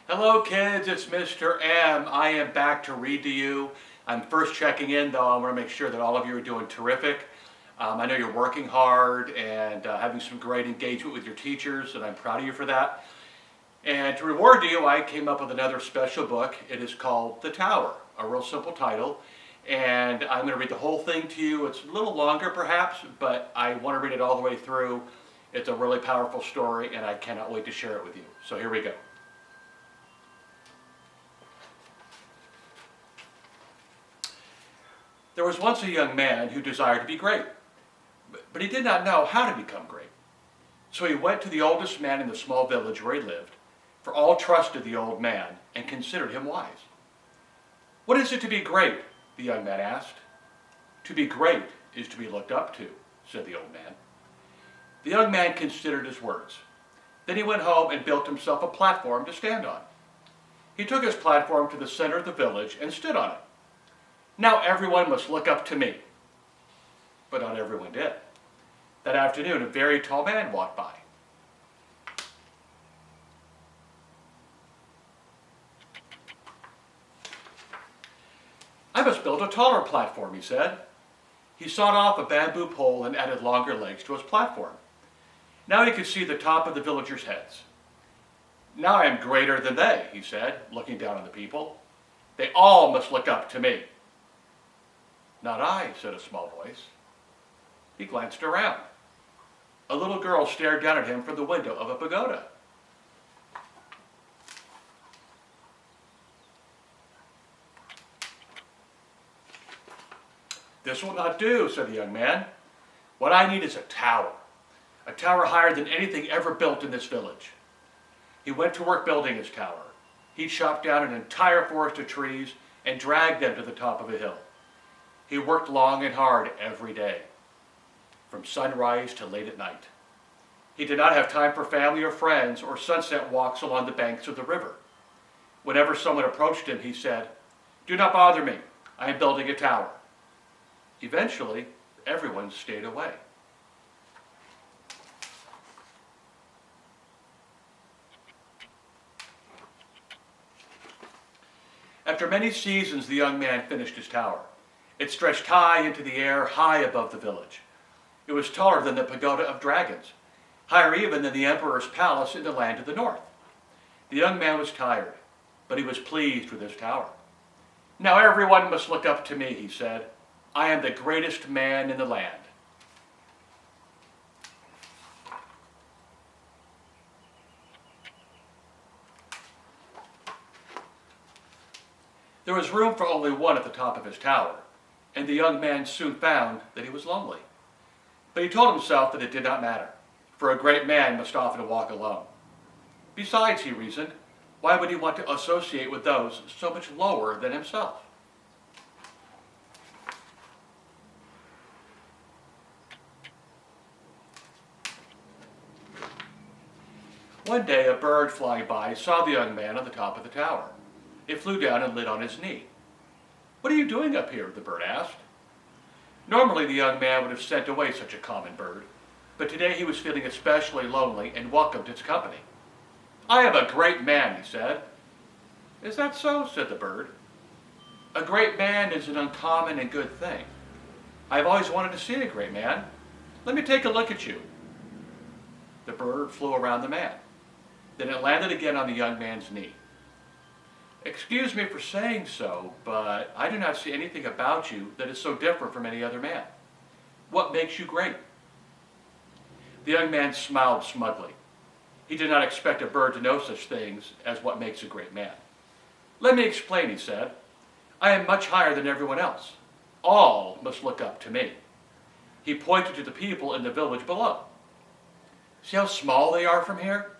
Hello kids, it's Mr. M. I am back to read to you. I'm first checking in though. I want to make sure that all of you are doing terrific. I know you're working hard and having some great engagement with your teachers, and I'm proud of you for that. And to reward you, I came up with another special book. It is called The Tower, a real simple title. And I'm going to read the whole thing to you. It's a little longer perhaps, but I want to read it all the way through. It's a really powerful story and I cannot wait to share it with you. So here we go. There was once a young man who desired to be great, but he did not know how to become great. So he went to the oldest man in the small village where he lived, for all trusted the old man and considered him wise. "What is it to be great?" the young man asked. "To be great is to be looked up to," said the old man. The young man considered his words. Then he went home and built himself a platform to stand on. He took his platform to the center of the village and stood on it. "Now everyone must look up to me." But not everyone did. That afternoon, a very tall man walked by. "I must build a taller platform," he said. He sawed off a bamboo pole and added longer legs to his platform. Now he could see the top of the villagers' heads. "Now I am greater than they," he said, looking down on the people. "They all must look up to me." "Not I," said a small voice. He glanced around. A little girl stared down at him from the window of a pagoda. "This will not do," said the young man. "What I need is a tower higher than anything ever built in this village." He went to work building his tower. He chopped down an entire forest of trees and dragged them to the top of a hill. He worked long and hard every day, from sunrise to late at night. He did not have time for family or friends or sunset walks along the banks of the river. Whenever someone approached him, he said, "Do not bother me. I am building a tower." Eventually, everyone stayed away. After many seasons, the young man finished his tower. It stretched high into the air, high above the village. It was taller than the pagoda of dragons, higher even than the emperor's palace in the land of the north. The young man was tired, but he was pleased with his tower. "Now everyone must look up to me," he said. "I am the greatest man in the land." There was room for only one at the top of his tower, and the young man soon found that he was lonely. But he told himself that it did not matter, for a great man must often walk alone. Besides, he reasoned, why would he want to associate with those so much lower than himself? One day, a bird flying by saw the young man on the top of the tower. It flew down and lit on his knee. "What are you doing up here?" the bird asked. Normally, the young man would have sent away such a common bird, but today he was feeling especially lonely and welcomed its company. "I am a great man," he said. "Is that so?" said the bird. "A great man is an uncommon and good thing. I have always wanted to see a great man. Let me take a look at you." The bird flew around the man. Then it landed again on the young man's knee. "Excuse me for saying so, but I do not see anything about you that is so different from any other man. What makes you great?" The young man smiled smugly. He did not expect a bird to know such things as what makes a great man. "Let me explain," he said. "I am much higher than everyone else. All must look up to me." He pointed to the people in the village below. "See how small they are from here?"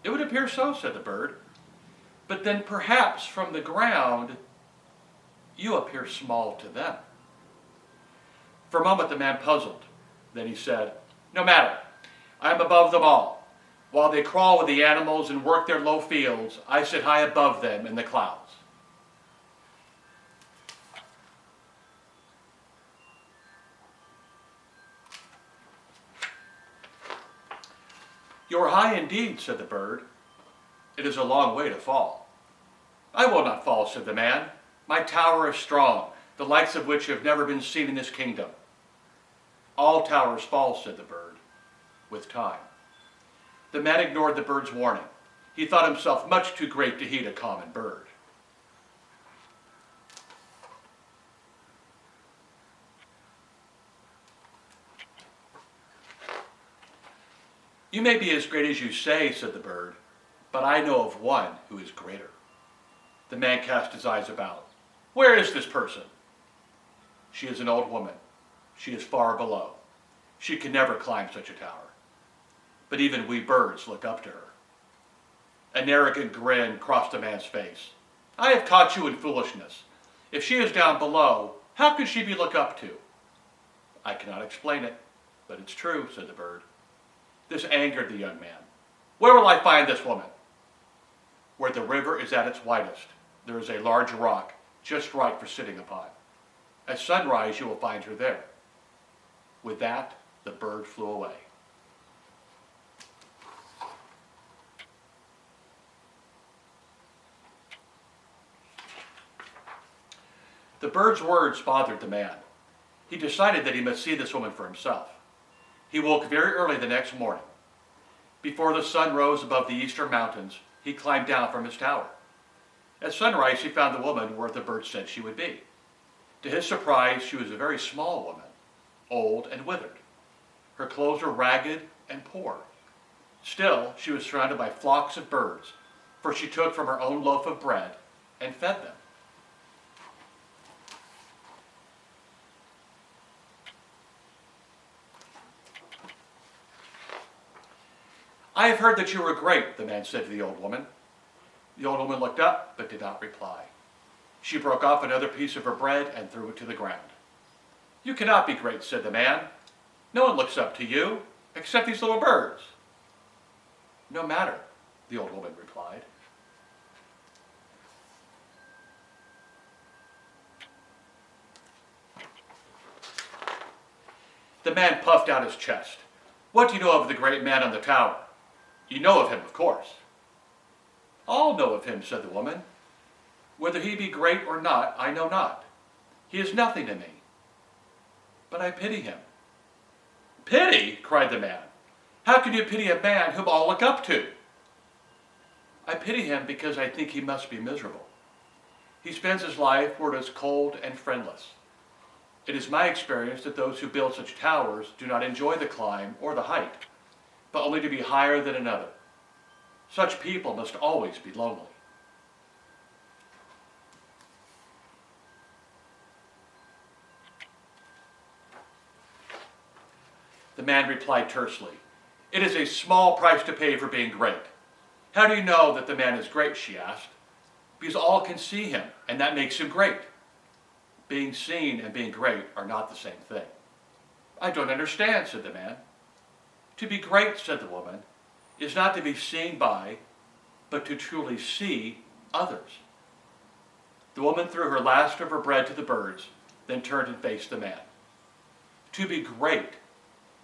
"It would appear so," said the bird. "But then perhaps from the ground you appear small to them." For a moment the man puzzled. Then he said, "No matter. I am above them all. While they crawl with the animals and work their low fields, I sit high above them in the clouds." "You are high indeed," said the bird. It is a long way to fall. I will not fall, said the man. My tower is strong, the likes of which have never been seen in this kingdom. All towers fall, said the bird, with time. The man ignored the bird's warning. He thought himself much too great to heed a common bird. You may be as great as you say, said the bird, but I know of one who is greater. The man cast his eyes about. Where is this person? She is an old woman. She is far below. She can never climb such a tower. But even we birds look up to her. An arrogant grin crossed the man's face. I have caught you in foolishness. If she is down below, how could she be looked up to? I cannot explain it, but it's true, said the bird. This angered the young man. Where will I find this woman? Where the river is at its widest, there is a large rock just right for sitting upon. At sunrise you will find her there. With that, the bird flew away. The bird's words bothered the man. He decided that he must see this woman for himself. He woke very early the next morning. Before the sun rose above the eastern mountains, he climbed down from his tower. At sunrise, he found the woman where the bird said she would be. To his surprise, she was a very small woman, old and withered. Her clothes were ragged and poor. Still, she was surrounded by flocks of birds, for she took from her own loaf of bread and fed them. I have heard that you were great, the man said to the old woman. The old woman looked up, but did not reply. She broke off another piece of her bread and threw it to the ground. You cannot be great, said the man. No one looks up to you, except these little birds. No matter, the old woman replied. The man puffed out his chest. What do you know of the great man on the tower? You know of him, of course. All know of him, said the woman. Whether he be great or not, I know not. He is nothing to me. But I pity him. Pity? Cried the man. How can you pity a man whom all look up to? I pity him because I think he must be miserable. He spends his life where it is cold and friendless. It is my experience that those who build such towers do not enjoy the climb or the height, but only to be higher than another. Such people must always be lonely. The man replied tersely, It is a small price to pay for being great. How do you know that the man is great, she asked. Because all can see him, and that makes him great. Being seen and being great are not the same thing. I don't understand, said the man. To be great, said the woman, is not to be seen by, but to truly see others. The woman threw her last of her bread to the birds, then turned and faced the man. To be great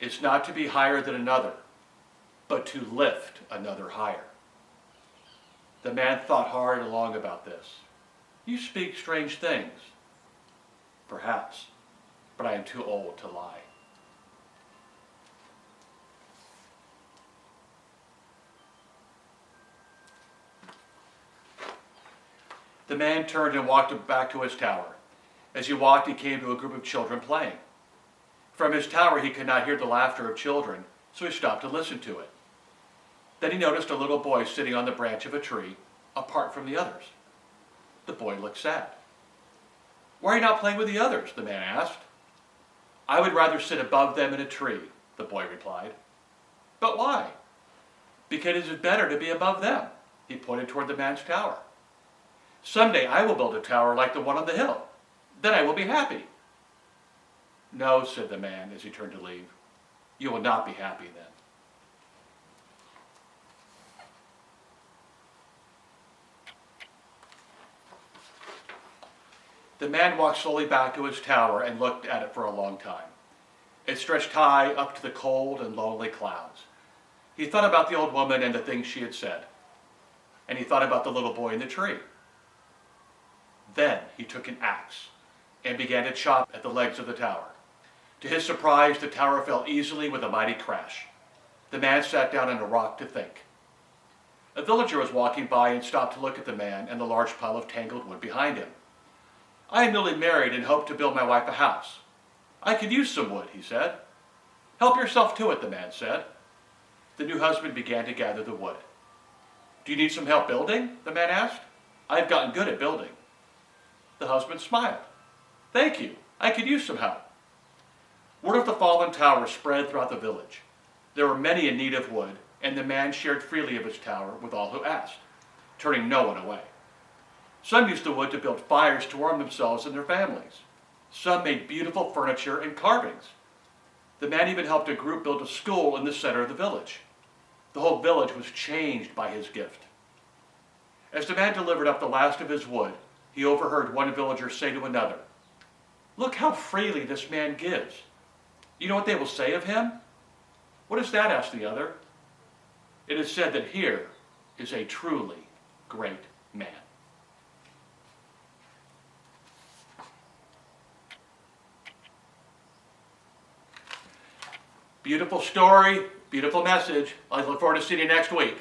is not to be higher than another, but to lift another higher. The man thought hard and long about this. You speak strange things. Perhaps, but I am too old to lie. The man turned and walked back to his tower. As he walked, he came to a group of children playing. From his tower, he could not hear the laughter of children, so he stopped to listen to it. Then he noticed a little boy sitting on the branch of a tree, apart from the others. The boy looked sad. Why are you not playing with the others? The man asked. I would rather sit above them in a tree, the boy replied. But why? Because it is better to be above them. He pointed toward the man's tower. Someday I will build a tower like the one on the hill. Then I will be happy. No, said the man as he turned to leave. You will not be happy then. The man walked slowly back to his tower and looked at it for a long time. It stretched high up to the cold and lonely clouds. He thought about the old woman and the things she had said. and he thought about the little boy in the tree. Then he took an axe and began to chop at the legs of the tower. To his surprise, the tower fell easily with a mighty crash. The man sat down on a rock to think. A villager was walking by and stopped to look at the man and the large pile of tangled wood behind him. "I am newly married and hope to build my wife a house. I could use some wood," he said. "Help yourself to it," the man said. The new husband began to gather the wood. "Do you need some help building?" the man asked. "I have gotten good at building." The husband smiled. "Thank you. I could use some help." Word of the fallen tower spread throughout the village. There were many in need of wood, and the man shared freely of his tower with all who asked, turning no one away. Some used the wood to build fires to warm themselves and their families. Some made beautiful furniture and carvings. The man even helped a group build a school in the center of the village. The whole village was changed by his gift. As the man delivered up the last of his wood, he overheard one villager say to another, "Look how freely this man gives. You know what they will say of him?" "What is that?" asked the other. "It is said that here is a truly great man." Beautiful story, beautiful message. I look forward to seeing you next week.